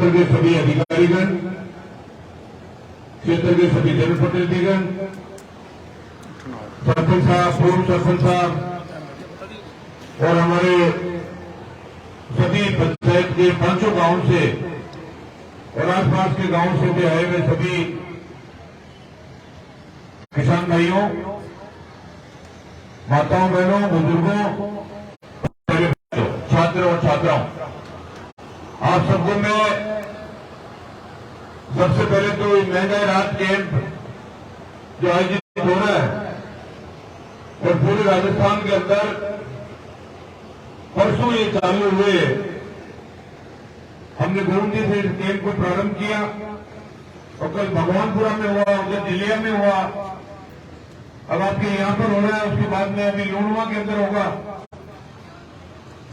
क्षेत्र के सभी अधिकारीगण, क्षेत्र के सभी जनप्रतिनिधिगण, सरपंच साहब, पूर्व सरपंच साहब और हमारे सभी पंचायत के 500 गांव से और आसपास के गांव से भी आए हुए सभी किसान भाइयों, माताओं, बहनों, बुजुर्गों, छात्रों और छात्राओं, आप सबको मैं सबसे पहले तो महंगाई राहत कैंप जो आयोजित हो रहा है और पूरे राजस्थान के अंदर परसों ये चालू हुए, हमने गोमती से इस कैंप को प्रारंभ किया और कल भगवानपुरा में हुआ, उधर जिलिया में हुआ, अब आपके यहां पर हो रहा है, उसके बाद में अभी लूणवा के अंदर होगा।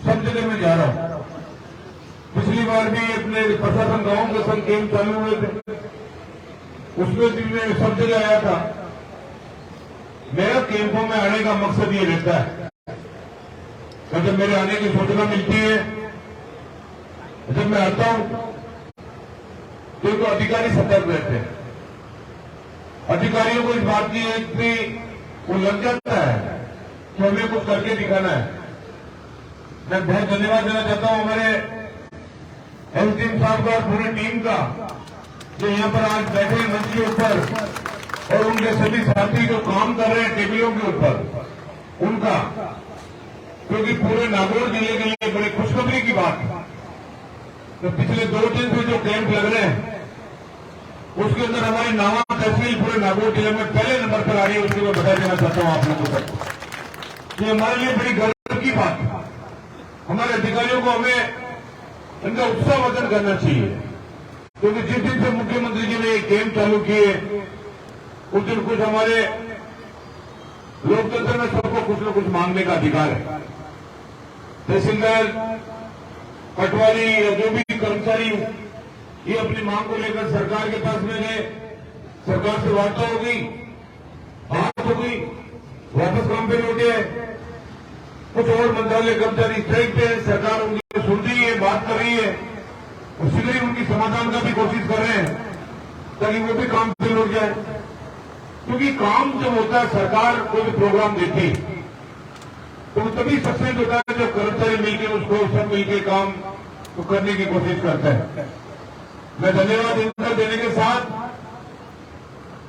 सब जगह में जा रहा हूं। पिछली बार भी अपने प्रशासन गांव के संग कैंप चालू हुए थे, उसमें भी मैं सब जगह आया था। मेरा कैंपों में आने का मकसद ये रहता है, जब मेरे आने की सूचना मिलती है, जब मैं आता हूं तो अधिकारी सतर्क रहते हैं। अधिकारियों को इस बात की इतनी वो लग जाता है कि हमें कुछ करके दिखाना है। मैं बहुत धन्यवाद देना चाहता हूं हमारे एसडीएम साहब का और पूरी टीम का, जो यहाँ पर आज बैठे मंच के ऊपर, और उनके सभी साथी जो काम कर रहे हैं टेबलों के ऊपर, उनका, क्योंकि पूरे नागौर जिले के लिए बड़ी खुशखबरी की बात है। तो पिछले 2 दिन से जो कैंप लग रहे हैं, उसके अंदर हमारी नावा तहसील पूरे नागौर जिले में पहले नंबर पर आ रही है। उसको मैं बता देना चाहता हूं आप लोगों तक, ये हमारे लिए बड़ी गर्व की बात है। हमारे अधिकारियों को हमें इनका उत्साहवर्धन करना चाहिए, क्योंकि जिस दिन से मुख्यमंत्री जी ने ये कैंप चालू किए, उस दिन कुछ हमारे लोकतंत्र में सबको कुछ न कुछ मांगने का अधिकार है। तहसीलदार, पटवारी या जो भी कर्मचारी ये अपनी मांग को लेकर सरकार के पास में गए, सरकार से वार्ता हो गई, बात हो गई, वापस काम पे लौटे। कुछ और मंत्रालय कर्मचारी स्ट्राइक पे, सरकार उनकी सुन रही है, बात कर रही है, और शीघ्र ही उनकी समाधान का भी कोशिश कर रहे हैं ताकि वो भी काम पे लौट जाए। क्योंकि काम जब होता है, सरकार कोई भी प्रोग्राम देती है तो तभी सक्सेस होता है जब कर्मचारी मिलकर उसको सब मिलकर काम तो करने की कोशिश करता है। मैं धन्यवाद इनका देने के साथ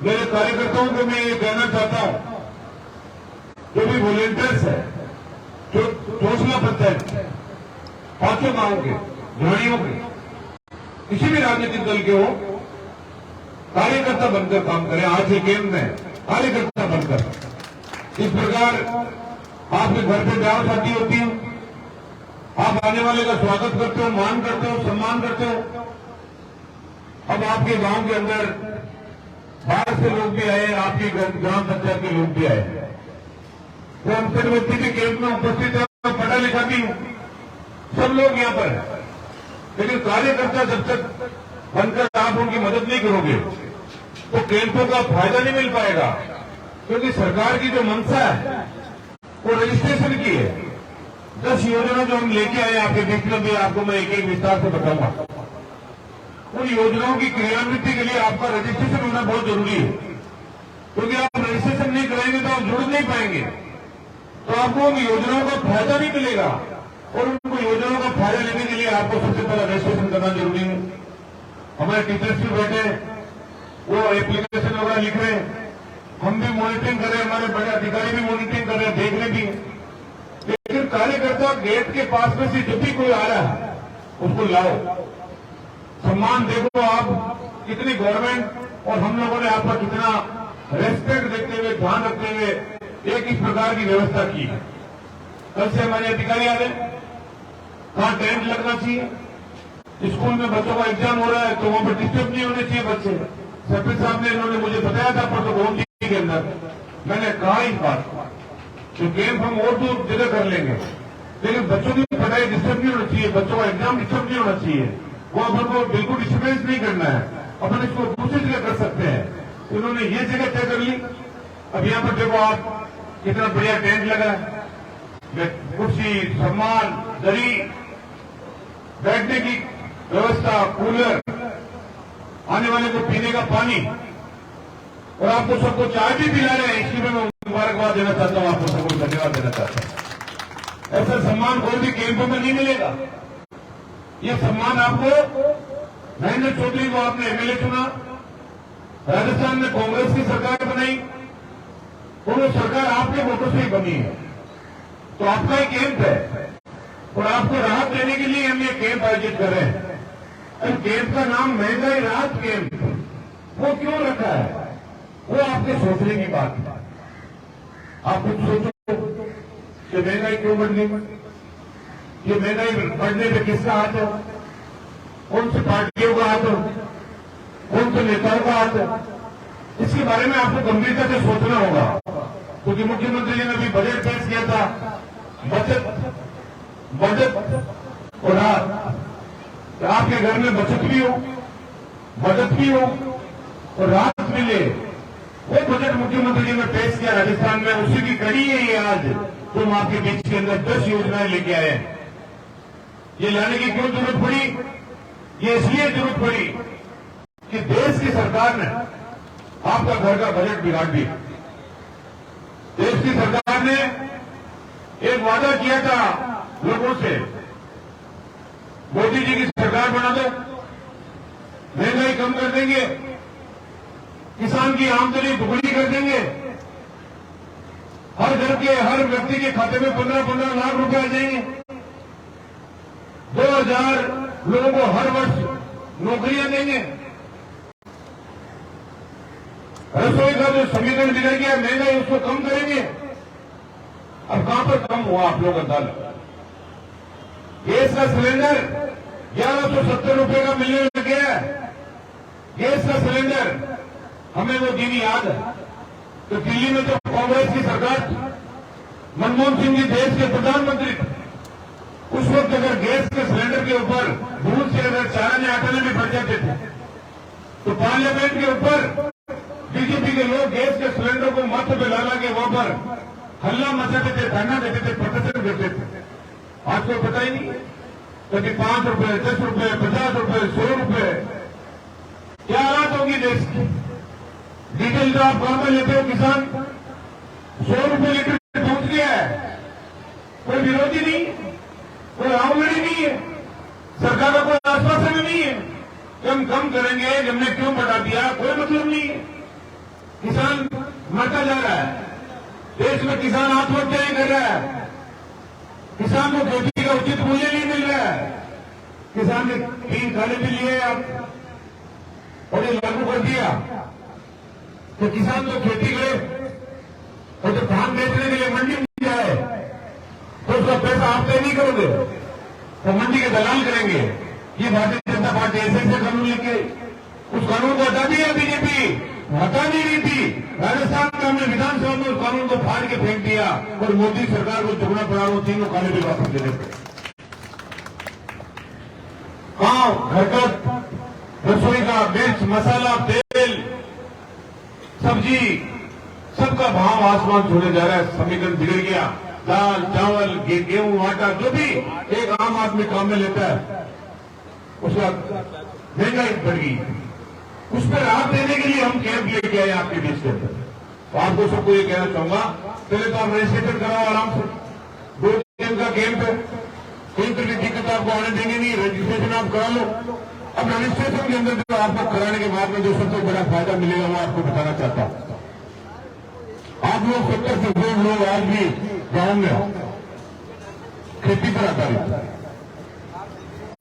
मेरे कार्यकर्ताओं को मैं ये कहना चाहता हूं, जो भी वॉलेंटियर्स है, जो चोसला पंचायत 500 गांव के, झाड़ियों के, किसी भी राजनीतिक दल के हो, कार्यकर्ता बनकर काम करें। आज के कैंप में कार्यकर्ता बनकर, इस प्रकार आपके घर पे ब्याह शादी होती है, आप आने वाले का स्वागत करते हो, मान करते हो, सम्मान करते हो। अब आपके गांव के अंदर बाहर से लोग भी आए, आपकी ग्राम पंचायत के लोग भी आए, वो हम सब व्यक्ति के कैंप में उपस्थित है, पढ़ा लिखा भी हूं, सब लोग यहाँ पर है। लेकिन कार्यकर्ता जब तक बनकर आप उनकी मदद नहीं करोगे तो कैंपों का फायदा नहीं मिल पाएगा। क्योंकि सरकार की जो मंशा है वो रजिस्ट्रेशन की है। 10 योजना जो हम लेके आए आपके बीच में भी, आपको मैं एक एक विस्तार से बताऊंगा। उन योजनाओं की क्रियान्विति के लिए आपका रजिस्ट्रेशन होना बहुत जरूरी है, क्योंकि आप रजिस्ट्रेशन नहीं कराएंगे तो आप जुड़ नहीं पाएंगे, तो आपको उन योजनाओं का फायदा नहीं मिलेगा। और उनको योजनाओं का फायदा लेने के लिए आपको सबसे पहले रजिस्ट्रेशन करना जरूरी है। हमारे टीचर्स भी बैठे, वो एप्लीकेशन वगैरह लिख रहे हैं, हम भी मॉनिटरिंग कर रहे हैं, हमारे बड़े अधिकारी भी मॉनिटरिंग कर रहे हैं, देख रहे भी। लेकिन कार्यकर्ता गेट के पास में से जब भी कोई आ रहा है उसको लाओ, सम्मान देखो। आप कितनी गवर्नमेंट और हम लोगों ने आपका कितना रेस्पेक्ट देते हुए, ध्यान रखते हुए एक इस प्रकार की व्यवस्था की है। कल से हमारे अधिकारी आ रहे, कहां टेंट लगना चाहिए, स्कूल में बच्चों का एग्जाम हो रहा है तो वहां पर डिस्टर्ब नहीं होने चाहिए बच्चे। सरपंच साहब ने इन्होंने मुझे बताया था प्रोटोकॉल के अंदर, मैंने कहा इस बात तो कैंप हम और दूर जगह कर लेंगे, लेकिन बच्चों की पढ़ाई डिस्टर्ब नहीं होना चाहिए, बच्चों का एग्जाम डिस्टर्ब नहीं होना चाहिए। वो अपन को बिल्कुल डिस्टर्बेंस नहीं करना है, अपन इसको दूसरी जगह कर सकते हैं। उन्होंने ये जगह तय कर ली। अब यहाँ पर देखो आप, कितना बढ़िया टेंट लगा है, कुर्सी, सम्मान, दरी, बैठने की व्यवस्था, कूलर, आने वाले को पीने का पानी, और आपको सबको चाय भी पिला रहे हैं, इसकी मैं मुबारकबाद देना चाहता हूं, आपको सबको धन्यवाद देना चाहता हूं। ऐसा सम्मान कोई भी कैंप में नहीं मिलेगा। ये सम्मान आपको, महेंद्र चौधरी को आपने एमएलए चुना, राजस्थान में कांग्रेस की सरकार बनाई, और वो सरकार आपके वोटों से ही बनी है, तो आपका ही कैंप है, और आपको राहत देने के लिए हम ये कैंप आयोजित कर रहे हैं। और कैंप का नाम महंगाई राहत कैंप, वो क्यों रखा है, वो आपके सोचने की बात है। आप कुछ सोचो कि महंगाई क्यों बढ़ गई, ये महंगाई बढ़ने पे किसका हाथ है, कौन सी पार्टियों का हाथ है, कौन से नेताओं का हाथ है, इसके बारे में आपको गंभीरता से सोचना होगा। क्योंकि मुख्यमंत्री जी ने अभी बजट पेश किया था, बजट और राहत, तो आपके घर में बचत भी हो, बचत भी हो और राहत मिले, वो बजट मुख्यमंत्री जी ने पेश किया राजस्थान में, उसी की कड़ी है ये आज तुम आपके बीच के अंदर 10 योजनाएं लेके आए हैं। ये लाने की क्यों जरूरत पड़ी, ये इसलिए जरूरत पड़ी कि देश की सरकार ने आपका घर का बजट बिगाड़ दिया। देश की सरकार ने एक वादा किया था लोगों से, मोदी जी की सरकार बना दो, महंगाई कम कर देंगे, किसान की आमदनी दुगनी कर देंगे, हर घर के हर व्यक्ति के खाते में 15-15 लाख रुपए आ जाएंगे, 2000 लोगों को हर वर्ष नौकरियां देंगे, रसोई का जो समीकरण बिगड़ गया महंगाई उसको कम करेंगे। अब कहां पर कम हुआ आप लोग अंदाजा, गैस का सिलेंडर 1170 रुपए का मिलने लग गया है। गैस का सिलेंडर, हमें वो दिन याद है तो दिल्ली में जो कांग्रेस की सरकार थी, मनमोहन सिंह जी देश के प्रधानमंत्री थे, उस वक्त अगर गैस के सिलेंडर के ऊपर दूध से अगर 4 आने 8 आने में बढ़ जाते थे तो पार्लियामेंट के ऊपर बीजेपी के लोग गैस के सिलेंडर को माथे पे ला के वहां पर हल्ला मचाते थे, धरना देते थे, प्रदर्शन करते थे। आज को पता ही नहीं, कभी 5 रुपए, 10 रुपए, 50 रुपए, 100 रुपए, क्या हालत होगी देश की। डीजल जो आप गांव में लेते हो किसान, 100 रुपए लीटर पहुंच गया है, कोई विरोधी नहीं, कोई आमदनी नहीं है, सरकार का कोई आश्वासन नहीं है कि हम कम करेंगे, हमने क्यों बढ़ा दिया, कोई मतलब नहीं है। किसान मरता जा रहा है, देश में किसान आत्महत्याएं कर रहा है, किसान को खेती का उचित मूल्य नहीं मिल रहा है, किसान ने 3 काले बिल लिए आप और ये लागू कर दिया तो किसान तो खेती करे और जब धान बेचने के लिए मंडी में जाए तो उसका पैसा आप तय नहीं करोगे, तो मंडी के दलाल करेंगे। ये भारतीय जनता पार्टी ऐसे कानून लेके उस कानून को हटा दिया, बीजेपी हटा नहीं रही थी, राजस्थान में हमने विधानसभा में उस कानून को फाड़ के फेंक दिया और मोदी सरकार को चुगना पड़ा, वो तीनों काले बिल वापस देने पड़े। घर का रसोई का मिर्च, मसाला, तेल, सब्जी, सबका भाव आसमान छूने जा रहा है, समीकरण बिगड़ गया। दाल, चावल, गेहूं, आटा, जो भी एक आम आदमी काम में लेता है उसका महंगाई बढ़ गई। उस पर राहत देने के लिए हम कैंप लेके आए आपके बीच के अंदर। तो आपको सबको ये कहना चाहूंगा, पहले तो आप रजिस्ट्रेशन कराओ आराम से, 2 दिन का कैंप है, कोई तरह की दिक्कत आपको आने देंगे नहीं, रजिस्ट्रेशन आप करा लो। अब रजिस्ट्रेशन के अंदर जो आपको कराने के बाद में जो सबसे बड़ा फायदा मिलेगा वो आपको बताना चाहता हूं। आप लोग 70% लोग आज भी गांव में खेती पर आधारित है,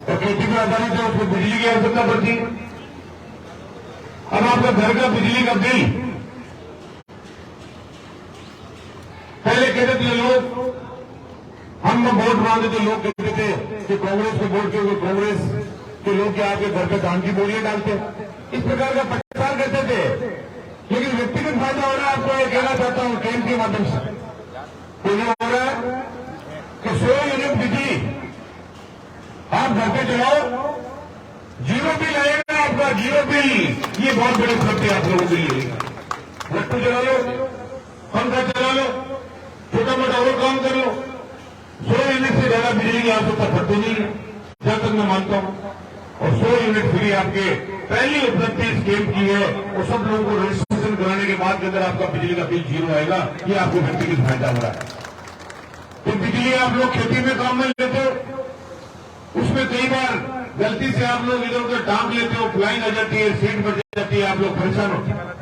और खेती पर आधारित है, उसको बिजली की आवश्यकता पड़ती है। अब आपका घर का बिजली का बिल, पहले कहते थे लोग, हम वोट मांगते थे, लोग कहते थे कि कांग्रेस को वोट क्यों, कांग्रेस के लोग क्या आपके घर पे धान की बोरियां डालते, इस प्रकार का प्रचार करते थे। लेकिन व्यक्तिगत फायदा हो रहा है, आपको ये कहना चाहता हूं कैंप के माध्यम से, तो ये हो रहा है कि 100 यूनिट बिजली आप घर पे चलाओ, 0 बिल आएगा आपका, 0 बिल। ये बहुत बड़ी उपलब्धि आप लोगों के लिए। लट्टू चला लो, पंखा चला लो, छोटा मोटा और काम कर लो, 100 यूनिट से ज्यादा बिजली की आवश्यकता पड़ती नहीं है, जहां तक मैं मानता हूं। और 100 यूनिट फ्री आपके पहली उपलब्धि इस कैंप की है। और सब लोगों को रजिस्ट्रेशन कराने के बाद के अंदर आपका बिजली का बिल जीरो आएगा। ये आपको व्यक्तिगत फायदा हो रहा है। तो बिजली आप लोग खेती में काम में लेते हो, उसमें कई बार गलती से आप लोग इधर उधर टांग लेते हो, फ्लाइंग आ जाती है, सीट बच जाती है, आप लोग परेशान होते हैं।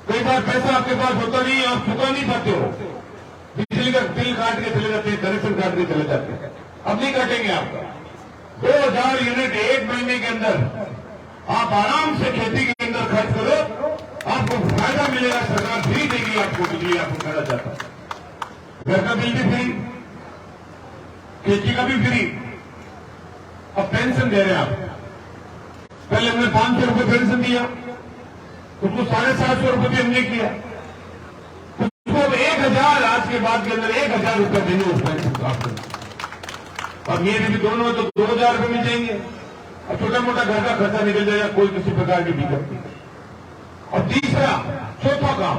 कई बार पैसा आपके पास होता नहीं है, आप चुका नहीं पाते हो, बिजली का बिल काट के चले जाते हैं, कनेक्शन काट के चले जाते हैं। अब नहीं काटेंगे आपका 2000 यूनिट एक महीने के अंदर आप आराम से खेती के अंदर खर्च करो, आपको फायदा मिलेगा। सरकार फ्री देगी आपको बिजली, आपको कहना चाहता हूं। घर का बिल भी फ्री, खेती का भी फ्री। अब पेंशन दे रहे हैं आप, पहले हमने 500 रुपए पेंशन दिया, उसको 750 रुपए भी हमने किया, उसको अब 1000 आज के बाद के अंदर 1000 रुपए देंगे उस पेंशन को आपको। अब ये भी दोनों तो 2000 रुपए मिल जाएंगे। अब छोटा मोटा घर का खर्चा निकल जाएगा, कोई किसी प्रकार की दिक्कत नहीं। और तीसरा चौथा काम,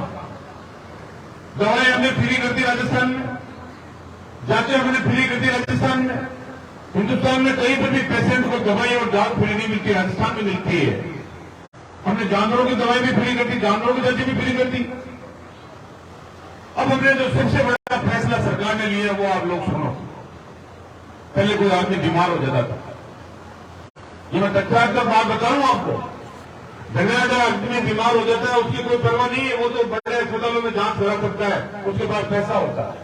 दवाएं हमने फ्री कर दी राजस्थान में, जांचें हमने फ्री कर दी राजस्थान में। हिंदुस्तान में कहीं पर भी पेशेंट को दवाई और जांच फ्री नहीं मिलती, राजस्थान में मिलती है। हमने जानवरों की दवाई भी फ्री कर दी, जानवरों की जांचें भी फ्री कर दी। अब हमने जो सबसे बड़ा फैसला सरकार ने लिया वो आप लोग सुनो। पहले कोई आदमी बीमार हो जाता था, ये मैं तथ्यात का बात बताऊं आपको, अगर आदमी बीमार हो जाता है उसकी कोई परवाह नहीं है, वो तो बड़े अस्पतालों में जांच करा सकता है, उसके पास पैसा होता है।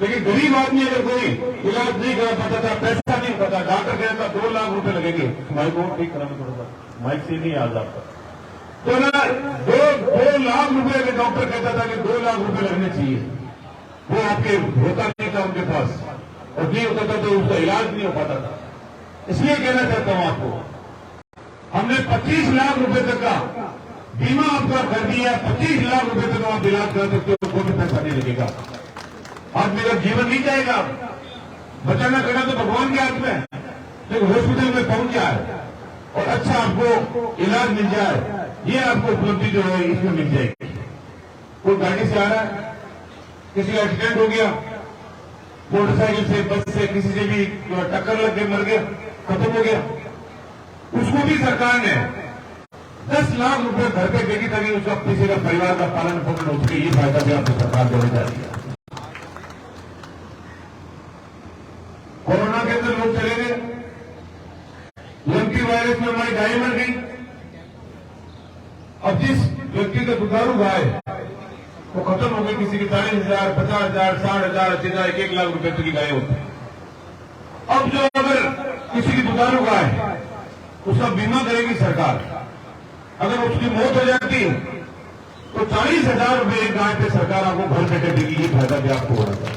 लेकिन गरीब आदमी अगर कोई इलाज नहीं करा पाता था, पैसा नहीं होता, डॉक्टर कहता 2 लाख रुपए लगेंगे, माइक को ठीक कराना थोड़ा सा, माइक से नहीं आ जाता, तो ना 2 लाख रुपए के डॉक्टर कहता था कि 2 लाख रुपए लगने चाहिए, वो आपके होता नहीं था उनके पास, और नहीं होता था तो उसका इलाज नहीं हो पाता था। इसलिए कहना चाहता हूं आपको, हमने 25 लाख रुपए तक का बीमा आपका कर दिया। 25 लाख रुपए तक आप इलाज कर सकते हो, कोई पैसा नहीं लगेगा। आदमी का जीवन नहीं जाएगा, बचाना करना तो भगवान के हाथ में है, लेकिन हॉस्पिटल में पहुंच जाए और अच्छा आपको इलाज मिल जाए, ये आपको उपलब्धि जो है इसमें मिल जाएगी। कोई गाड़ी से आ रहा है, किसी का एक्सीडेंट हो गया, मोटरसाइकिल से, बस से, किसी से भी टक्कर लग गई, मर गया, खत्म हो गया, उसको भी सरकार ने 10 लाख रुपए घर पे देगी ताकि उसका किसी का परिवार का पालन पोषण हो सके। ये फायदा भी आपको सरकार देने जा रही है। कोरोना के अंदर लोग चले गए, लंकी वायरस में हमारी गाय मर गई। अब जिस व्यक्ति का दुधारू गाय वो खत्म हो गई, किसी की 40,000, 50,000, 60,000, 80,000, 1 लाख रुपए तक की गाय होती है। अब जो अगर किसी की दुधारू गाय उसका बीमा करेगी सरकार, अगर उसकी मौत हो जाती तो 40,000 रुपए एक गाय पे सरकार आपको घर बैठे देगी। ये फायदा भी आपको हो रहा है।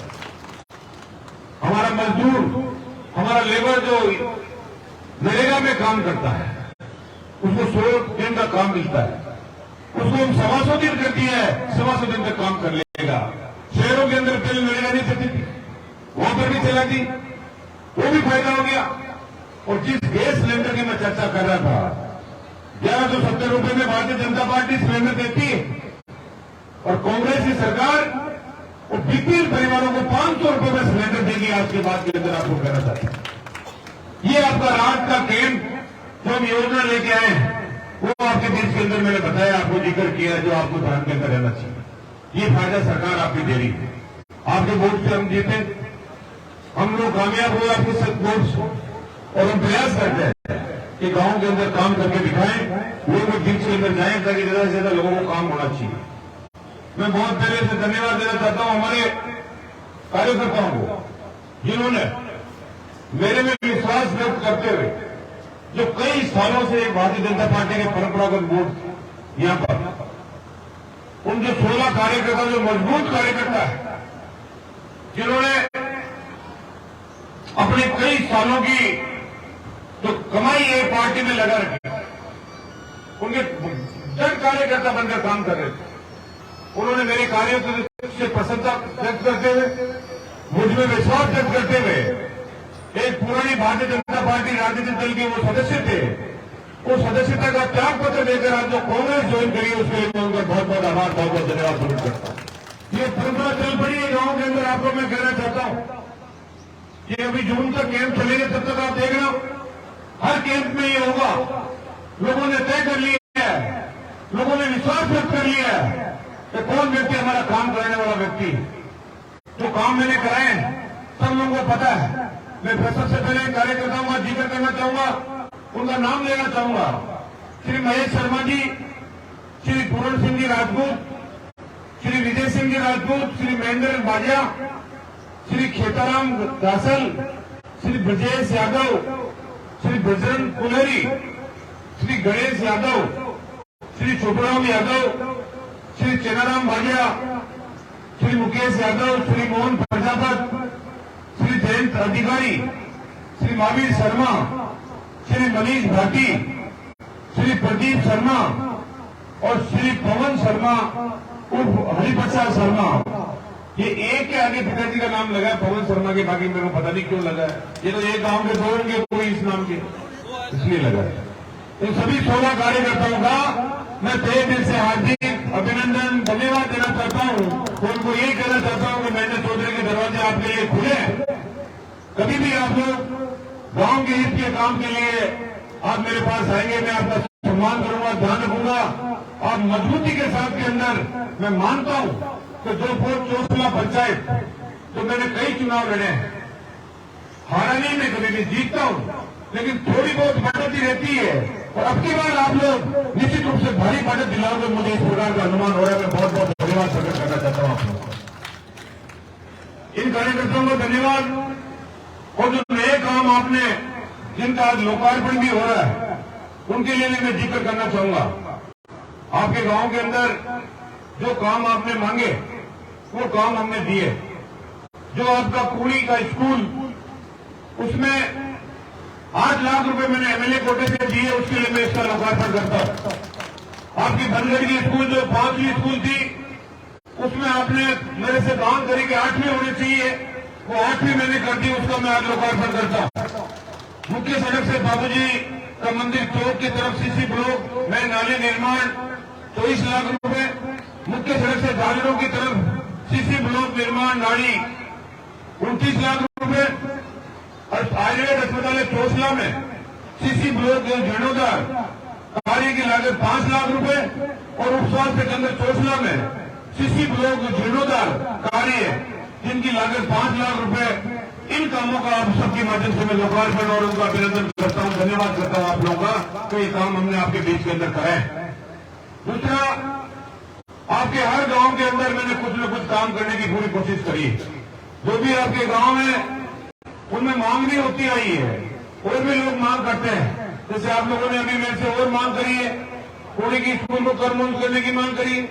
हमारा मजदूर, हमारा लेबर जो नरेगा में काम करता है, उसको 100 दिन का काम मिलता है, उसको हम 125 दिन कर दिया है, 125 दिन तक काम कर लेगा। शहरों के अंदर पहले नरेगा नहीं चलती थी, वहां पर भी चला दी, वो भी फायदा हो गया। और जिस गैस सिलेंडर की मैं चर्चा कर रहा था, 1170 रुपए में भारतीय जनता पार्टी सिलेंडर देती है और कांग्रेस की सरकार और बीपीएल परिवारों को 500 रुपए में सिलेंडर देगी। आज के बाद के अंदर आपको कहना चाहते हैं, ये आपका रात का कैंप जो हम योजना लेके आए हैं वो आपके बीच के अंदर मैंने बताया, आपको जिक्र किया, जो आपको ध्यान के अंदर रहना चाहिए। ये फायदा सरकार आपकी दे रही है। आपके वोट से हम जीते, हम लोग कामयाब हुए आपके सब वोट से, और हम प्रयास करते हैं कि गांव के अंदर काम करके दिखाएं, लोग बीच के अंदर जाएं ताकि ज्यादा से ज्यादा लोगों को काम होना चाहिए। मैं बहुत पहले से धन्यवाद देना चाहता हूं हमारे कार्यकर्ताओं को, जिन्होंने मेरे में विश्वास व्यक्त करते हुए जो कई सालों से भारतीय जनता पार्टी के परंपरागत वोट यहां पर, उन जो 16 कार्यकर्ता, जो मजबूत कार्यकर्ता है, जिन्होंने अपने कई सालों की जो कमाई है पार्टी में लगा रखी, उनके जन कार्यकर्ता बनकर काम कर रहे थे, उन्होंने मेरे कार्यों से प्रसन्नता व्यक्त करते हुए, मुझमें विश्वास व्यक्त करते हुए, एक पुरानी भारतीय जनता पार्टी राजनीतिक दल के वो सदस्य थे, उस सदस्यता का त्याग पत्र देकर आज जो कांग्रेस ज्वाइन करी, उसके लिए मैं उनका बहुत बहुत आभार, बहुत बहुत धन्यवाद प्रकट करता हूं। ये परंपरा चल पड़ी है गांव के अंदर। आपको मैं कहना चाहता हूं, ये अभी जून तक कैंप चलेंगे, तब तक आप देखना हर कैंप में ये होगा। लोगों ने तय कर लिया है, लोगों ने विश्वास व्यक्त कर लिया है कि कौन व्यक्ति हमारा काम कराने वाला व्यक्ति। जो काम मैंने कराए सब लोगों को पता है। मैं सबसे पहले कार्यकर्ताओं का जिक्र करना चाहूंगा, उनका नाम लेना चाहूंगा। श्री महेश शर्मा जी, श्री पूरण सिंह जी राजपूत, श्री विजय सिंह जी राजपूत, श्री महेंद्र बाजिया, श्री खेताराम दासल, श्री ब्रजेश यादव, श्री बजरंग कुलहरी, श्री गणेश यादव, श्री चोपड़ाम यादव, श्री चेनाराम भाटिया, श्री मुकेश यादव, श्री मोहन प्रजापत, श्री जयंत अधिकारी, श्री महावीर शर्मा, श्री मनीष भाटी, श्री प्रदीप शर्मा और श्री पवन शर्मा उर्फ हरिप्रसाद शर्मा। ये एक के आगे पिताजी का नाम लगा है, पवन शर्मा के, बाकी मेरे को पता नहीं क्यों लगा है। ये तो एक गांव के दो होंगे कोई इस नाम के, इसलिए लगा है। इन सभी 16 कार्यकर्ताओं का मैं तहे दिल से हार्दिक अभिनंदन धन्यवाद देना चाहता हूं। तो उनको यही कहना चाहता हूं कि महेंद्र चौधरी के दरवाजे आपके लिए खुले। कभी भी आप लोग गांव के हित के काम के लिए आप मेरे पास आएंगे, मैं आपका सम्मान करूंगा, ध्यान रखूंगा। आप मजबूती के साथ के अंदर मैं मानता हूं कि जो चोसला पंचायत तो मैंने कई चुनाव लड़े हैं, हारा नहीं मैं कभी भी, जीतता हूं, लेकिन थोड़ी बहुत बढ़ती रहती है। और अब की बार आप लोग निश्चित रूप से भारी बढ़त दिलाओगे, मुझे इस प्रकार का अनुमान हो रहा है। मैं बहुत बहुत धन्यवाद प्रकट करना चाहता हूं आप लोगों को, इन कार्यकर्ताओं को धन्यवाद। और जो नए काम आपने, जिनका आज लोकार्पण भी हो रहा है, उनके लिए भी मैं जिक्र करना चाहूंगा। आपके गांव के अंदर जो काम आपने मांगे वो काम हमने दिए। जो आपका कुड़ी का स्कूल, उसमें 8 लाख रुपए मैंने एमएलए कोटे से दिए, उसके लिए मैं इसका लोकार्पण करता हूं। आपकी बनगढ़ की स्कूल जो 5वीं स्कूल थी, उसमें आपने मेरे से मांग करी कि 8वीं होनी चाहिए, वो 8वीं मैंने कर दी, उसका मैं आज लोकार्पण करता हूं। मुख्य सड़क से बाबूजी का मंदिर चौक की तरफ सीसी ब्लॉक में नाले निर्माण 24 लाख रुपए, मुख्य सड़क से जागरों की तरफ सीसी ब्लॉक निर्माण नाली 29 लाख रुपए, और आयुर्वेद अस्पताल चोसला में सीसी ब्लॉक जीर्णोद्धार कार्य की लागत 5 लाख रुपए, और उप स्वास्थ्य केंद्र चोसला में सीसी ब्लॉक जीर्णोद्धार कार्य जिनकी लागत 5 लाख रुपए। इन कामों का आप सबके माध्यम से मैं लोकार्पण और उनका अभिनंदन करता हूं, धन्यवाद करता हूं आप लोगों का, तो ये काम हमने आपके बीच के अंदर कराए। दूसरा, आपके हर गांव के अंदर मैंने कुछ न कुछ काम करने की पूरी कोशिश करी। जो भी आपके गांव है उनमें मांग भी होती आई है, और भी लोग मांग करते हैं। जैसे आप लोगों ने अभी मेरे से और मांग करी है, कोड़ी की स्कूल को कर्मोन्नत करने की मांग करी है,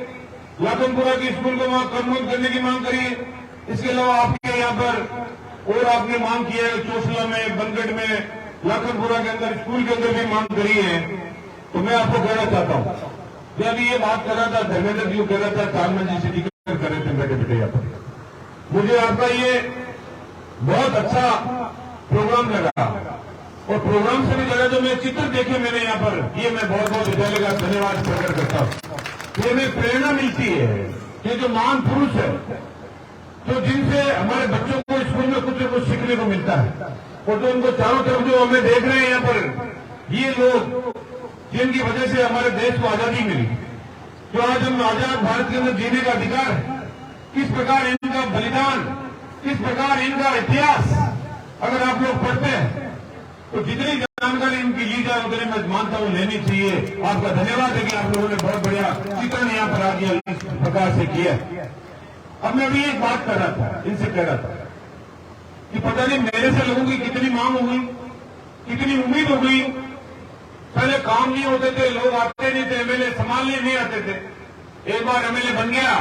लाखनपुरा की स्कूल को कर्मोन्नत करने की मांग करी है। इसके अलावा आपके यहाँ पर और आपने मांग किया है, चोसला में, बनगढ़ में, लाखनपुरा के अंदर स्कूल के अंदर भी मांग करी है। तो मैं आपको कहना चाहता हूँ, जब ये बात कर रहा था धर्मेंद्र जी कह रहा था, चालमन जी से जिक्र कर रहे थे बैठे बैठे यहाँ पर, मुझे आपका ये बहुत अच्छा प्रोग्राम लगा। और प्रोग्राम से भी लगा जो मैं चित्र देखे मैंने यहाँ पर, ये मैं बहुत बहुत विद्यालय का धन्यवाद प्रकट करता हूँ। ये हमें प्रेरणा मिलती है कि जो महान पुरुष है, तो जिनसे हमारे बच्चों को स्कूल में कुछ न कुछ सीखने को मिलता है, और जो उनको चारों तरफ जो हमें देख रहे हैं यहाँ पर, ये लोग जिनकी वजह से हमारे देश को आजादी मिली, जो आज हम आजाद भारत के अंदर जीने का अधिकार है, किस प्रकार इनका बलिदान, किस प्रकार इनका इतिहास अगर आप लोग पढ़ते हैं तो जितनी जानकारी इनकी ली जाए उतनी मैं मानता हूं लेनी चाहिए। आपका धन्यवाद है कि आप लोगों ने बहुत बढ़िया चित्रण यहाँ पर आगे इस प्रकार से किया। अब मैं अभी एक बात कर रहा था, इनसे कह रहा था कि पता नहीं मेरे से लोगों की कितनी मांग हो गई, कितनी उम्मीद हो गई। पहले काम नहीं होते थे, लोग आते नहीं थे, एमएलए संभालने नहीं आते थे। एक बार एमएलए बन गया,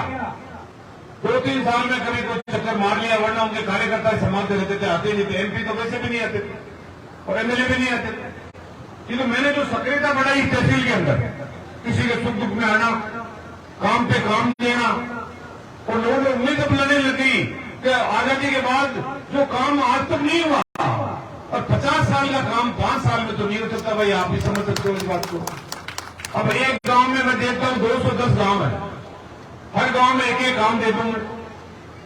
2-3 साल में कभी कोई चक्कर मार लिया, वरना उनके कार्यकर्ता संभालते रहते थे, आते नहीं थे। एमपी तो वैसे भी नहीं आते थे और एमएलए भी नहीं आते थे। किंतु मैंने जो सक्रियता बढ़ाई तहसील के अंदर, किसी के सुख दुख में आना, काम पे काम देना, और लोगों को उम्मीद अपनाने लगी कि आजादी के बाद जो काम आज तक नहीं हुआ, और 50 साल का काम 5 साल में तो नहीं हो सकता। भाई आप भी समझ सकते हो इस बात को। अब एक गांव में मैं देखता हूं 210 गांव है, हर गांव में एक एक काम दे दूंगा,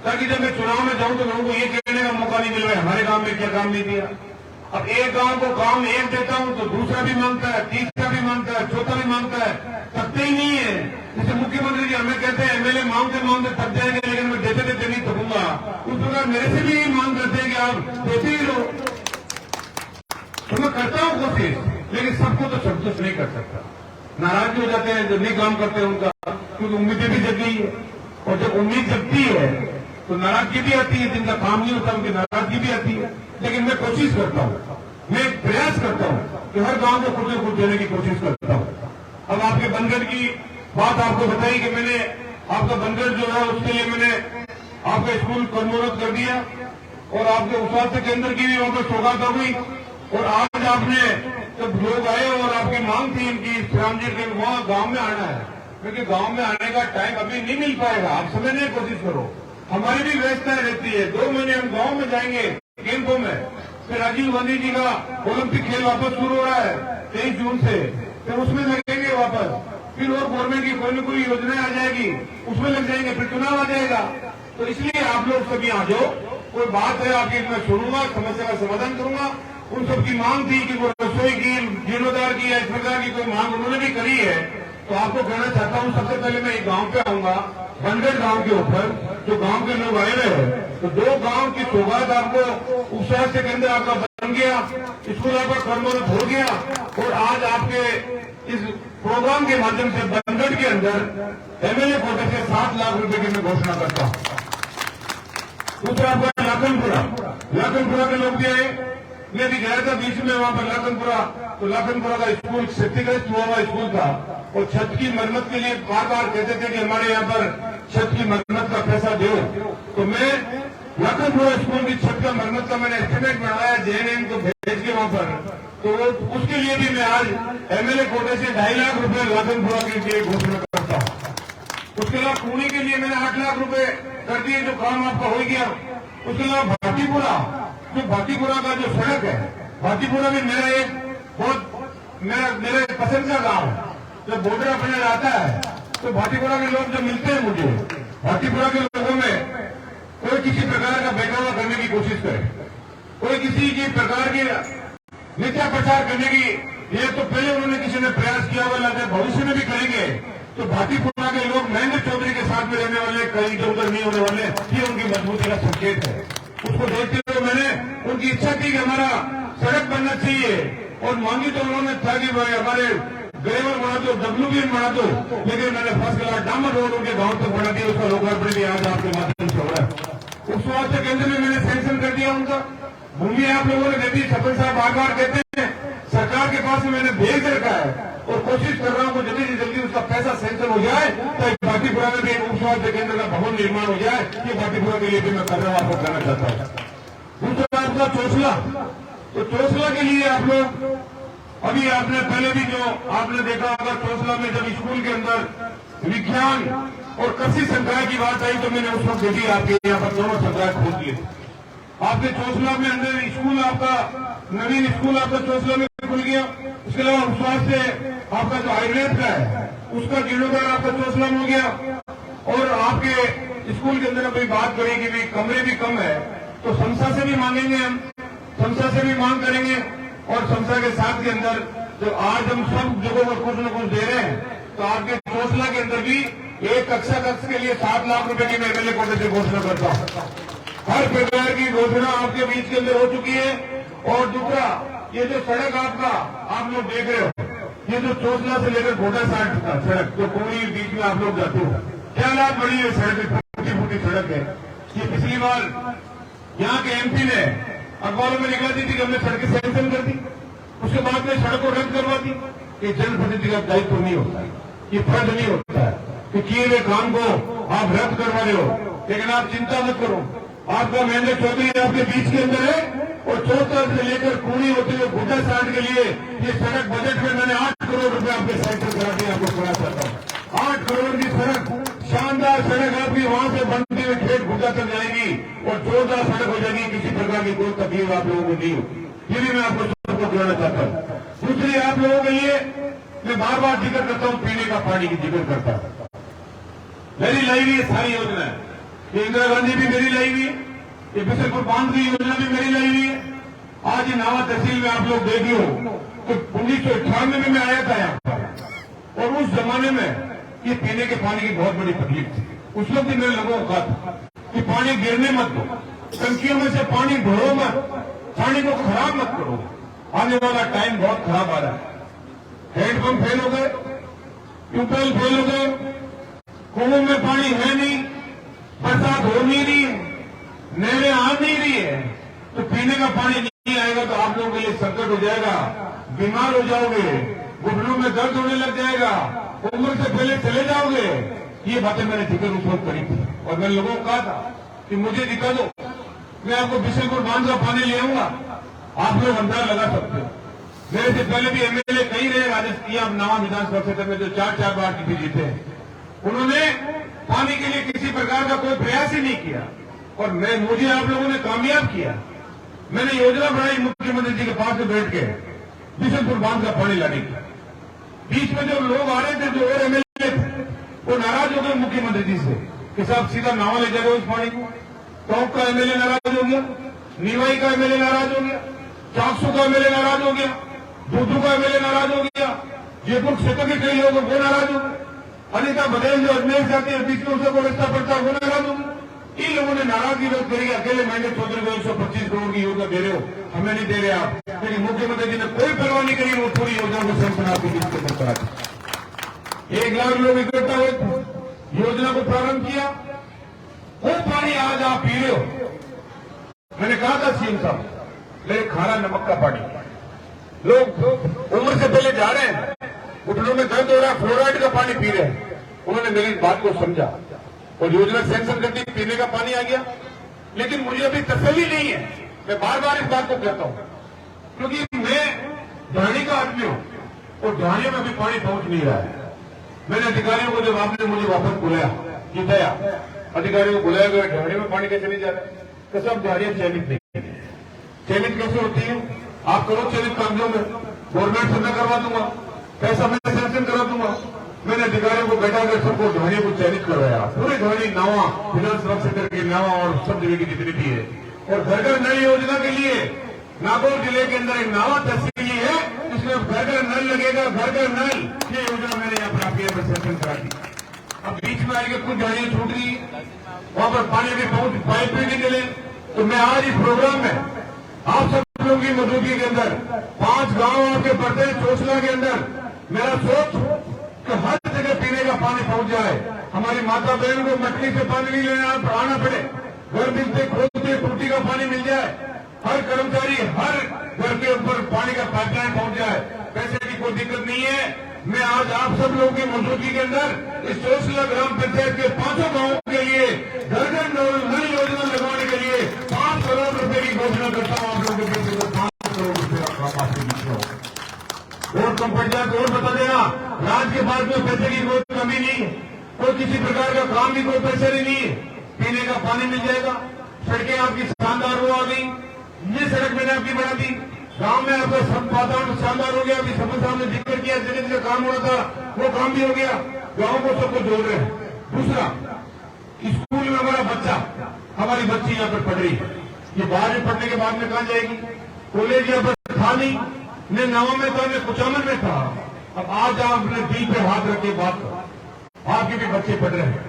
ताकि जब मैं चुनाव में जाऊं तो लोगों को ये कहने का मौका नहीं मिल रहा है हमारे गांव में क्या काम नहीं दिया। अब एक गांव को काम एक देता हूं तो दूसरा भी मांगता है, तीसरा भी मांगता है, चौथा भी मांगता है, थकते ही नहीं है। जैसे मुख्यमंत्री जी हमें कहते हैं एमएलए मांगते मांगते थक जाएंगे, लेकिन मैं देते देते नहीं थकूंगा। उस प्रकार मेरे से भी यही मांग करते हैं कि आप देते ही रहो। तो मैं करता हूं कोशिश, लेकिन सबको तो संतुष्ट नहीं कर सकता। नाराज हो जाते हैं जो नहीं काम करते उनका, क्योंकि उम्मीदें भी जग गई है। और जब उम्मीद जगती है तो नाराजगी भी आती है, जिनका काम नहीं होता उनकी नाराजगी भी आती है। लेकिन मैं कोशिश करता हूं, मैं प्रयास करता हूं कि हर गांव को कुछ न कुछ देने की कोशिश करता हूं। अब आपके बनगढ़ की बात आपको बताई कि मैंने आपका बनगढ़ जो है उसके लिए मैंने आपका स्कूल कर्मोन्नत कर दिया और आपके स्वास्थ्य केंद्र की भी वहां पर सौगात हो गई। और आज आपने जब लोग आए और आपकी मांग थी इनकी श्याम जी के वहां गांव में आना है, क्योंकि गांव में आने का टाइम अभी नहीं मिल पाएगा। आप समझने की कोशिश करो, हमारी भी व्यवस्थाएं रहती है। 2 महीने हम गांव में जाएंगे कैंपों में, फिर राजीव गांधी जी का ओलंपिक खेल वापस शुरू हो रहा है 23 जून से, फिर उसमें लगेंगे वापस, फिर और गवर्नमेंट की कोई न कोई योजनाएं आ जाएगी उसमें लग जाएंगे, फिर चुनाव आ जाएगा। तो इसलिए आप लोग सभी आ जाओ, कोई बात है आपकी मैं सुनूंगा, समस्या का समाधान करूंगा। उन सबकी मांग थी कि वो रसोई की, जीर्णोद्धार की या इस प्रकार की कोई मांग उन्होंने भी करी है। तो आपको कहना चाहता हूं, सबसे पहले मैं एक गांव पे आऊंगा, बनगढ़ गांव के ऊपर जो गांव के लोग आए हुए हैं, तो 2 गांव की सौगात आपको उप स्वास्थ्य केंद्र आपका बन गया, स्कूल आपका कर्मोन्नत हो गया। और आज आपके इस प्रोग्राम के माध्यम से बनगढ़ के अंदर एमएलए कोटे से 7 लाख रुपए की मैं घोषणा करता हूं। दूसरा आपका लाखनपुरा के लोग भी आए, मैं भी गया था बीच में वहां पर लाखनपुरा, तो लाखनपुरा का स्कूल क्षतिग्रस्त हुआ हुआ स्कूल था और छत की मरम्मत के लिए बार बार कहते थे कि हमारे यहाँ पर छत की मरम्मत का पैसा दो। तो मैं लाखनपुरा स्कूल की छत का मरम्मत का मैंने एस्टिमेट बनाया जेएनएम को भेज के वहां पर, तो उसके लिए भी मैं आज एमएलए कोटे से 2.5 लाख रुपए लाखनपुरा के लिए घोषणा करता हूँ। उसके अलावा पुणे के लिए मैंने 8 लाख रुपए कर दिए, जो काम आपका हो गया। उसके अलावा भाटीपुरा, जो भाटीपुरा का जो सड़क है, भाटीपुरा भी मेरा एक बहुत मेरे पसंद का गांव है। जब बॉर्डर अपने आता है तो भाटीपुरा के लोग जो मिलते हैं मुझे, भाटीपुरा के लोगों में कोई किसी प्रकार का बहकावा करने की कोशिश करे, कोई किसी की प्रकार की मिथ्या प्रचार करने की, ये तो पहले उन्होंने किसी ने प्रयास किया हुआ लगता है, भविष्य में भी करेंगे। तो भाटीपुरा के लोग महेंद्र चौधरी के साथ में रहने वाले, कहीं इधर उधर नहीं होने वाले, ये उनकी मजबूती का संकेत है। उसको देखते हुए मैंने उनकी इच्छा थी कि हमारा सड़क बनना चाहिए, और मांगी तो उन्होंने था कि भाई हमारे ग्रेवल बना दो, WBN बना दो, लेकिन मैंने फर्स्ट क्लास डामर रोड उनके गांव तक बना दिया। उसका लोकार्पण भी आज आपके माध्यम से हो रहा है। उप स्वास्थ्य केंद्र में मैंने सैंक्शन कर दिया उनका, भूमि आप लोगों ने दे दी। छपन साहब बार बार कहते हैं सरकार के पास में मैंने भेज रखा है और कोशिश कर रहा हूं कि जल्दी से जल्दी उसका पैसा सैंक्शन हो जाए, तो भाटीपुरा में भी उप स्वास्थ्य केंद्र का भवन निर्माण हो जाए। ये भाटीपुरा के लिए भी मैं कर रहा हूं, आपको कहना चाहता हूं। दूसरा आपका चोसला, तो चोसला के लिए आप लोग अभी आपने पहले भी जो आपने देखा होगा, चोसला में जब स्कूल के अंदर विज्ञान और कृषि संकाय की बात आई तो मैंने उस वक्त देखी आपके यहाँ पर दोनों संकाय खोल दिए। आपके चोसला में अंदर स्कूल आपका नवीन स्कूल आपका चोसला में खुल गया। उसके अलावा स्वास्थ्य आपका जो आयुर्वेद का है उसका जीर्णोद्धार आपका चोसला में हो गया। और आपके स्कूल के अंदर अभी बात करेंगे भी कमरे भी कम है, तो संस्था से भी मांगेंगे, हम संस्था से भी मांग करेंगे। और संस्था के साथ के अंदर जो आज हम सब जगहों पर कुछ न कुछ दे रहे हैं, तो आपके चोसला के अंदर भी एक कक्षा कक्ष के लिए 7 लाख रुपए की मैं एमएलए कोटे से घोषणा करता हूं। हर प्रकार की घोषणा आपके बीच के अंदर हो चुकी है। और दूसरा, ये जो सड़क आपका आप लोग देख रहे हो, ये जो चोसला से लेकर घोटा साठ का सड़क जो पूरी बीच में आप लोग जाते हो, क्या लाभ बड़ी है सड़क, फूटी फूटी सड़क है। ये पिछली बार यहाँ के एमपी ने अखबारों में निकला दी थी कि हमने सड़कें सैंक्शन कर दी, उसके बाद में सड़क को रद्द करवा दी। ये जनप्रतिनिधि का दायित्व नहीं होता है, ये फर्ज नहीं होता है कि किए हुए काम को आप रद्द करवा रहे हो। लेकिन आप चिंता मत करो, आपका महेंद्र चौधरी आपके बीच के अंदर है। और चौथा से लेकर कुड़ी होते हुए घुटा साठ के लिए ये सड़क बजट में मैंने 8 करोड़ रुपए आपके सैंक्शन करा दिए। आपको कहना चाहता हूँ 8 करोड़ की सड़क, शानदार सड़क आपकी वहां से बनती हुई खेत घुटा तक जाएगी और जोरदार सड़क हो जाएगी। किसी प्रकार की कोई तकलीफ आप लोगों को नहीं होगी, ये भी मैं आपको सबको कहना चाहता हूँ। दूसरी, आप लोगों के लिए मैं बार बार जिक्र करता हूँ, पीने का पानी की जिक्र करता हूँ। मेरी लाई हुई सारी योजना है, इंदिरा गांधी भी मेरी लाई हुई है, ये बिशनपुर बांध की योजना भी मेरी लाई हुई है। आज ही नावा तहसील में आप लोग देख लो तो 1998 में मैं आया था यहाँ पर, और उस जमाने में ये पीने के पानी की बहुत बड़ी तकलीफ थी। उस वक्त भी मेरे लोगों को कहा था कि पानी गिरने मत दो, टंकियों में से पानी ढोड़ो मत, पानी को खराब मत करो। आने वाला टाइम बहुत खराब आ रहा है। हैंडपंप फेल हो गए, ट्यूबवेल फेल हो गए, कुओं में पानी है नहीं, बरसात हो नहीं रही है, नहरें आ नहीं रही है, तो पीने का पानी नहीं आएगा तो आप लोगों के लिए संकट हो जाएगा, बीमार हो जाओगे, घुटनों में दर्द होने लग जाएगा, उम्र से पहले चले जाओगे। ये बातें मैंने जिक्र उस वक्त करी थी और मैंने लोगों को कहा था कि मुझे दिखा दो, मैं आपको बिशनपुर बांध का पानी ले आऊंगा। आप लोग अंदाजा लगा सकते हो, मेरे से पहले भी एमएलए कई रहे राजस्थान नावा विधानसभा क्षेत्र में जो 4-4 बार की जीते हैं, उन्होंने पानी के लिए किसी प्रकार का कोई प्रयास ही नहीं किया और मुझे आप लोगों ने कामयाब किया। मैंने योजना बनाई मुख्यमंत्री जी के पास में बैठ के बिशनपुर बांध का पानी लाने की। बीच में जो लोग आ रहे थे, जो और एमएलए थे, वो नाराज हो गए मुख्यमंत्री जी से कि साहब सीधा नावा ले जा रहे हो इस पानी को। टोंक का एमएलए नाराज हो गया, नीवाई का एमएलए नाराज हो गया, चाकसू का एमएलए नाराज हो गया, दूधू का एमएलए नाराज हो गया, जयपुर क्षेत्र के कई लोग वो नाराज हो गए, अनिता बघेल जो अजमेर जाते हैं बीच में उसे रास्ता पड़ता है वो नाराज हो गए। इन लोगों ने नाराजगी व्यक्त करी, अकेले महीने चौधरी को 125 करोड़ की योजना दे रहे हो, हमें नहीं दे रहे आप। लेकिन मुख्यमंत्री जी ने कोई परवाह नहीं करी, वो पूरी योजना को सैंक्शन आपके बीच के अंदर करा दी। 1 लाख लोग इकट्ठा हुए, योजना को प्रारंभ किया। वो पानी आज आप पी रहे हो। मैंने कहा था सीएम साहब, मेरे खारा नमक का पानी, लोग उम्र से पहले जा रहे हैं, घुटनों में दर्द हो रहा है, फ्लोराइड का पानी पी रहे हैं। उन्होंने मेरी बात को समझा और योजना सैंक्शन कर दी, पीने का पानी आ गया। लेकिन मुझे अभी तसल्ली नहीं है, मैं बार बार इस बात को कहता हूं, क्योंकि मैं ढाणी का आदमी हूं और ढाणियों में अभी पानी पहुंच नहीं रहा है। मैंने अधिकारियों को जब आपने मुझे वापस बुलाया, जिताया, अधिकारियों को बुलाया गया, ढाणी में पानी कैसे नहीं जा रहा है, तो सब ढाणियां चयनित नहीं है। चयनित कैसे होती है? आप करो चयनित कामों में, गवर्नमेंट से मैं करवा दूंगा, पैसा मैं सैंक्शन करा दूंगा। मैंने अधिकारियों को बैठा कर सबको ढाणियों को चयनित करवाया, पूरे ढाणी नावा विधानसभा क्षेत्र के नावा और सब जगह की जितनी भी है। और घर घर नल योजना के लिए नागौर जिले के अंदर एक नावा तहसील है, जिसमें घर घर नल लगेगा, घर घर नल, ये योजना मैंने यहाँ पर आपके यहाँ सैंक्शन करा दी। अब बीच में आएगी कुछ ढाणियां छूट रही, वहां पर पानी भी पहुंच पाइप भी नहीं मिले। तो मैं आज इस प्रोग्राम में आप सब लोगों की मौजूदगी के अंदर 5 गांव आपके पड़ते हैं चोसला के अंदर, मेरा सोच कि हर जगह पीने का पानी पहुंच जाए। हमारी माता बहन को मटकी से पानी नहीं लेना आना पड़े, घर मिलते खोदते टूटी का पानी मिल जाए, हर कर्मचारी हर घर के ऊपर पानी का पाइपलाइन पहुंच जाए, पैसे की कोई दिक्कत नहीं है। मैं आज आप सब लोगों की मौजूदगी के अंदर इस चोसला ग्राम पंचायत के 5 गांवों के लिए घर घर नल योजना लगवाने के लिए 5 करोड़ रुपए की घोषणा करता हूं। आप लोगों के पैसे को 5 करोड़ रुपए का काम आपके बीच में हो। और कम पड़ जाए तो और बता देना, राज्य के पास में पैसे की कोई कमी नहीं, कोई किसी प्रकार का काम भी कोई पैसे नहीं है, पीने का पानी मिल जाएगा। सड़कें आपकी शानदार हो आ गई, ये सड़क मैंने आपकी बना दी, गांव में आपका सब वातावरण शानदार हो गया। अभी सफल साहब ने जिक्र किया, जगह जगह काम हो रहा था वो काम भी हो गया, गांव को सबको जोड़ रहे हैं। दूसरा, स्कूल में हमारा बच्चा, हमारी बच्ची यहाँ पर पढ़ रही है, ये बाहर में पढ़ने के बाद में कहां जाएगी? कॉलेज यहाँ पर था नहीं, मैं नावा में था, मैं कुचामन में था। अब आज आपने दिल पे हाथ रख के बात करो, आपके भी बच्चे पढ़ रहे हैं,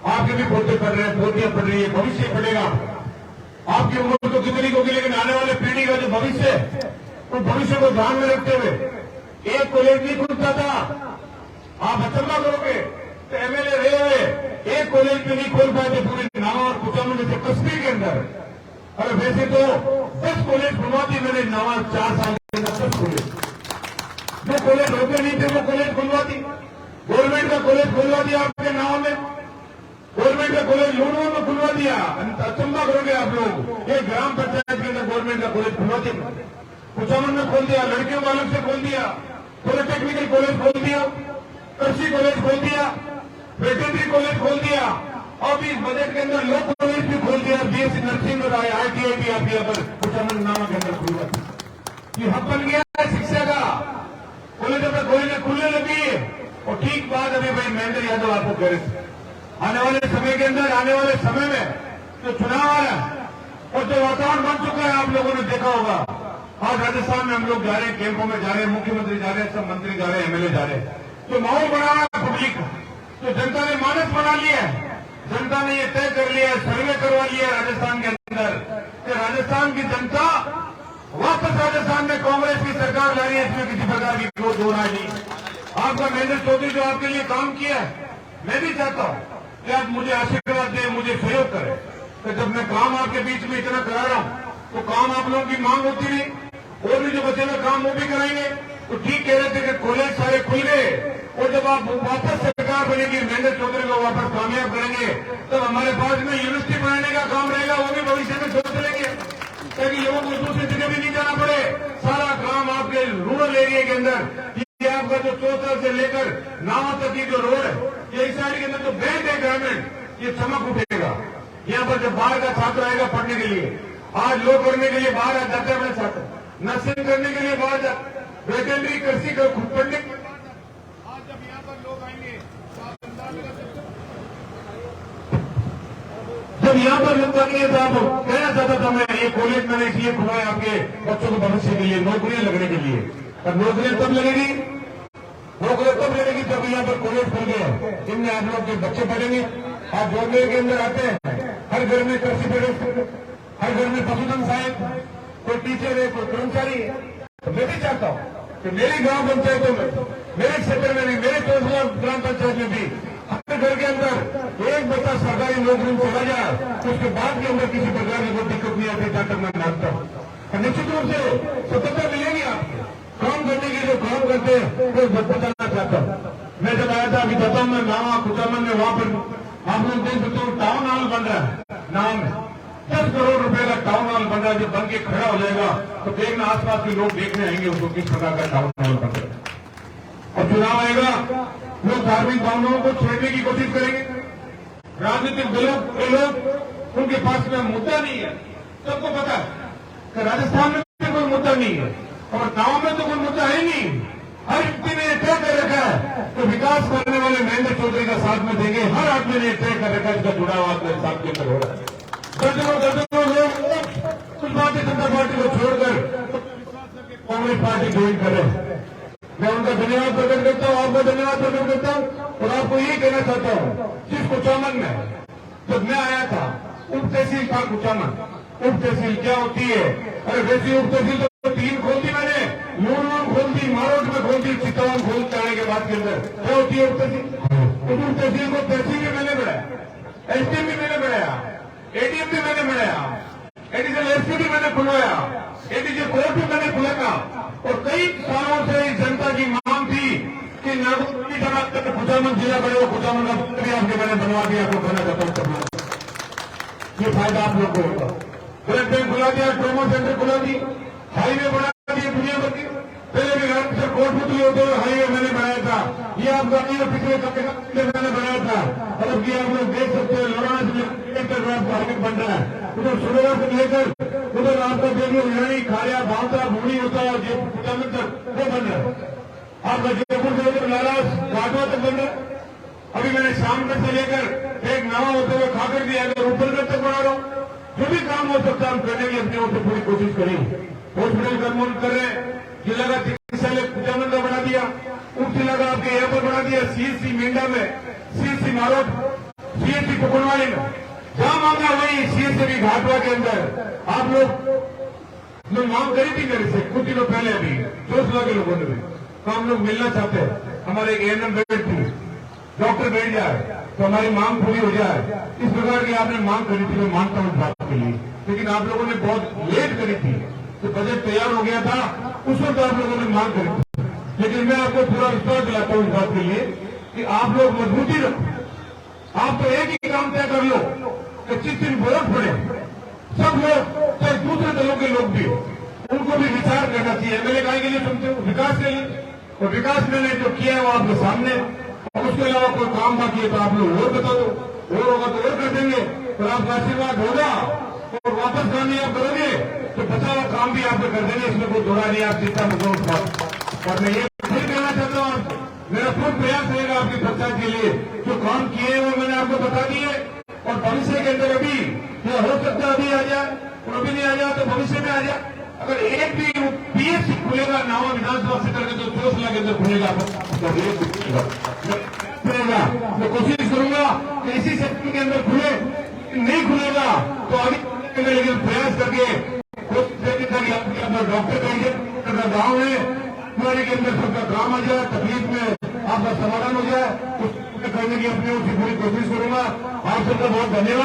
आपके भी पोते पढ़ रहे हैं, पोतियां पढ़ रही है, भविष्य पढ़ेगा। आपकी उम्र तो कितनी होगी, लेकिन आने वाले पीढ़ी का जो भविष्य है, तो भविष्य को ध्यान में रखते हुए एक कॉलेज नहीं खुलता था। आप अचंभा करोगे तो एमएलए रहे हुए एक कॉलेज पे नहीं खोल पाए थे पूरे नावा और कुचामन जैसे कस्बे के अंदर। और वैसे तो 10 कॉलेज खुलवा दी मैंने नावा 4 साल के अंदर, 10 कॉलेज। जो कॉलेज होते नहीं थे वो कॉलेज खुलवा दी, गवर्नमेंट का कॉलेज खुलवा दिया आपके नावा में, गवर्नमेंट का कॉलेज लूणवा में खुलवा दिया। अचंभा करोगे आप लोग, ये ग्राम पंचायत के अंदर गवर्नमेंट का कॉलेज खुलवा दिया, कुचामन में खोल दिया, लड़कियों का अलग से खोल दिया, पॉलिटेक्निकल कॉलेज खोल दिया, कृषि कॉलेज खोल दिया, वेटरनरी कॉलेज खोल दिया, और इस बजट के अंदर लॉ कॉलेज भी खोल दिया, बीएससी नर्सिंग और ITI भी आप यहाँ पर कुचामन नामा के अंदर खुलवा दिया। ये हब बन गया है शिक्षा का, कॉलेज में कॉलेज खुलने लगी है। और ठीक बात अभी भाई महेंद्र यादव आपको कह रहे थे, आने वाले समय के अंदर, आने वाले समय में जो चुनाव आ रहा है और जो वातावरण बन चुका है, आप लोगों ने देखा होगा आज राजस्थान में हम लोग जा रहे हैं, कैंपों में जा रहे हैं, मुख्यमंत्री जा रहे हैं, सब मंत्री जा रहे हैं, एमएलए जा रहे हैं। तो माहौल बना है पब्लिक का, तो जनता ने मानस बना लिया है। जनता ने ये तय कर लिया है, सर्वे करवा लिया है राजस्थान के अंदर कि राजस्थान की जनता वापस राजस्थान में कांग्रेस की सरकार ला रही है, इसमें किसी प्रकार की कोई दो राय नहीं। आपका महेंद्र चौधरी जो आपके लिए काम किया है, मैं भी चाहता हूं कि आप मुझे आशीर्वाद दें, मुझे सहयोग करें। तो जब मैं काम आपके बीच में इतना करा रहा हूं तो काम आप लोगों की मांग होती रही, और भी जो बचे हुए काम वो भी कराएंगे। तो ठीक कह रहे थे कि कॉलेज सारे खुल गए, और जब आप वापस सरकार बनेगी, महेंद्र चौधरी को वापस कामयाब करेंगे, तब हमारे पास में यूनिवर्सिटी बनाने का काम रहेगा, वो भी भविष्य में सोच लेंगे, ताकि लोगों को दूसरी जगह भी नहीं जाना पड़े। सारा काम आपके रूरल एरिया के अंदर, ये आपका जो चौथर से लेकर नावा तक की जो रोड है, ये इस साइड के अंदर जो बैंक है ग्रामीण, ये चमक उठेगा। यहाँ पर जब बाहर का छात्र आएगा पढ़ने के लिए, आज लो करने के लिए बाहर आ जाते हैं अपने छात्र, नर्सिंग करने के लिए बाहर जाते, वेटनरी कृषि कर पढ़ने, आज जब यहाँ पर लोग आएंगे, जब यहाँ पर लोग आएंगे तो आप कहना चाहता था मैं, ये कॉलेज मैंने इसलिए खुला है आपके बच्चों के भविष्य के लिए, नौकरियां लगने के लिए। और नौकरियां तब लगेगी, नौकरियां तब लगेगी जब यहाँ पर कॉलेज खुल गए, इनमें आप लोग के बच्चे पढ़ेंगे। आप जोड़ने के अंदर आते हैं, हर घर में कृषि पढ़े, हर घर में पशुधन सहायक, कोई टीचर है, कोई कर्मचारी है। तो मैं भी चाहता हूँ कि मेरी ग्राम पंचायतों में, मेरे क्षेत्र में भी, मेरे 14 ग्राम पंचायत में भी हर घर के अंदर एक बच्चा सरकारी नौकरी में चला जाए, तो उसके बाद के अंदर किसी प्रकार की कोई दिक्कत नहीं आती, जहां तक मैं मानता हूँ। निश्चित रूप से स्वतंत्रता मिलेगी आपको काम करने के लिए, काम करते हैं तो बताना चाहता हूँ। मैं जब आया था, अभी बताऊँ मैं नावा कुचामन में, वहां पर आप लोग देख सकते हो टाउन हॉल बन रहा है, नाम है 10 करोड़ रुपए का टाउन हॉल बन रहा है। जब बन के खड़ा हो जाएगा तो देखना आसपास के लोग देखने आएंगे उसको, किस प्रकार का टाउन हॉल बन रहा है। और चुनाव आएगा, लोग धार्मिक भावनाओं को छेड़ने की कोशिश करेंगे, राजनीतिक दलों के लोग, उनके पास में मुद्दा नहीं है। सबको पता है कि राजस्थान में कोई मुद्दा नहीं है, और गांव में तो कोई मुद्दा है नहीं। हर व्यक्ति ने तय कर रखा है तो विकास करने वाले महेंद्र चौधरी का साथ में देंगे। हर आदमी ने तय कर रखा है, इसका जुड़ाव आपके साथ के अंदर हो रहा है। दर्जनों लोग कुछ भारतीय जनता पार्टी को छोड़कर कांग्रेस पार्टी ज्वाइन कर रहे हैं। मैं उनका धन्यवाद प्रकट करता हूँ, आपका धन्यवाद प्रकट करता हूँ। और आपको ये कहना चाहता हूँ, जिस कुचामन में जब मैं आया था, उप तहसील था कुचामन। उप तहसील क्या होती है? अरे वैसी उप तहसील तो 3 खोल दी मैंने, लूणवान खोल दी, मारोट में खोल दी, चित्तौड़ खोल जाने के बाद के अंदर क्या होती है उप तहसील? उप तहसील को तहसील भी मैंने बढ़ाया, एसडीएम भी मैंने बढ़ाया, एडीएम भी मैंने बढ़ाया, एडिशनल एसपी भी मैंने खुलवाया, एडीजे कोर्ट भी मैंने खुलाया। और कई सालों से इस जनता की मांग थी कि नागौर कुचामन जिला बड़े, कुचामन का भी आपके मैंने बनवा दिया। आपको कहना चाहता हूँ ये फायदा आप लोग को होगा। ब्लड बैंक खुला दिया, ट्रोमा सेंटर खुला दी, हाईवे बना दिए दुनिया भर की। पहले भी से कोटपुतली होते हुए हाईवे मैंने बनाया था, ये आपका पिछले मैंने बनाया था। और अब ये आप लोग देख सकते हैं, लड़ाना से हाईवे बन रहा है, उधर सुरेगा से लेकर उधर आपका देखिए हरियाणी, खारिया, भावता, भूमि होता है, कुचामन तक वो बन रहा है। आपका जयपुर से लेकर लालास घाटवा तक बन रहा है। अभी मैंने शामगढ़ से लेकर एक नावा होते हुए खाकर दिया, अगर ऊपरगढ़ तक बना रहा हूँ। जो भी काम हो सकता है हम करने की अपनी ओर से पूरी कोशिश करेंगे। हॉस्पिटल का निर्माण कर रहे हैं, जिला का चिकित्सालय कुचामन का बना दिया, उप जिला का आपके यहाँ पर बना दिया, सीएससी मेंढा में, सीएससी मारोट, सीएससी कुकुनवाड़ी में, जहां मांगा वही सीएससी भी घाटवा के अंदर। आप लोग मांग करी थी मेरे से कुछ दिनों पहले, अभी 200 के लोगों ने भी, तो हम लोग मिलना चाहते हैं। हमारे एक एएनएम बैठ थी, डॉक्टर बैठ जाए तो हमारी मांग पूरी हो जाए। इस प्रकार की आपने मांग करी थी, मैं मानता हूं इस बात के लिए, लेकिन आप लोगों ने बहुत लेट करी थी। तो बजट तैयार हो गया था, उस वक्त आप लोगों ने मांग करी थी। लेकिन मैं आपको पूरा विश्वास दिलाता हूं इस बात के लिए कि आप लोग मजबूती रखो। आप तो एक ही काम तय कर लो कि जिस दिन वोट पड़े, सब लोग, चाहे दूसरे दलों के लोग भी, उनको भी विचार करना चाहिए। एमएलए काय के लिए सुनते हो? विकास के लिए। और विकास मैंने जो किया है वो आपके सामने। और उसके अलावा कोई काम बाकी है तो आप लोग और बता दो, और होगा तो और कर देंगे। और आपका आशीर्वाद होगा और वापस कामयाब करोगे तो बचा हुआ काम भी आपको कर देंगे, इसमें कोई दोहरा नहीं। आप चिंता मत करो। और मैं ये फिर कहना चाहता हूँ, मेरा पूर्ण प्रयास रहेगा आपकी पंचायत के लिए। जो काम किए हैं वो मैंने आपको बता दिए, और भविष्य के अंदर अभी यह हो सकता है अभी आ जाए, और अभी नहीं आ जाए तो भविष्य में आ जाए। अगर एक भी पीएससी खुलेगा नावा विधानसभा क्षेत्र के तो जोशला के अंदर खुलेगा खुलेगा। मैं कोशिश करूंगा कि इसी सेक्टर के अंदर खुले, नहीं खुलेगा तो आगे लेकिन प्रयास करके डॉक्टर का गांव है बीमारी के अंदर सबका काम आ जाए, तकलीफ में आपका समाधान हो जाए, उस करने की अपनी पूरी कोशिश करूंगा। आप सबका बहुत धन्यवाद।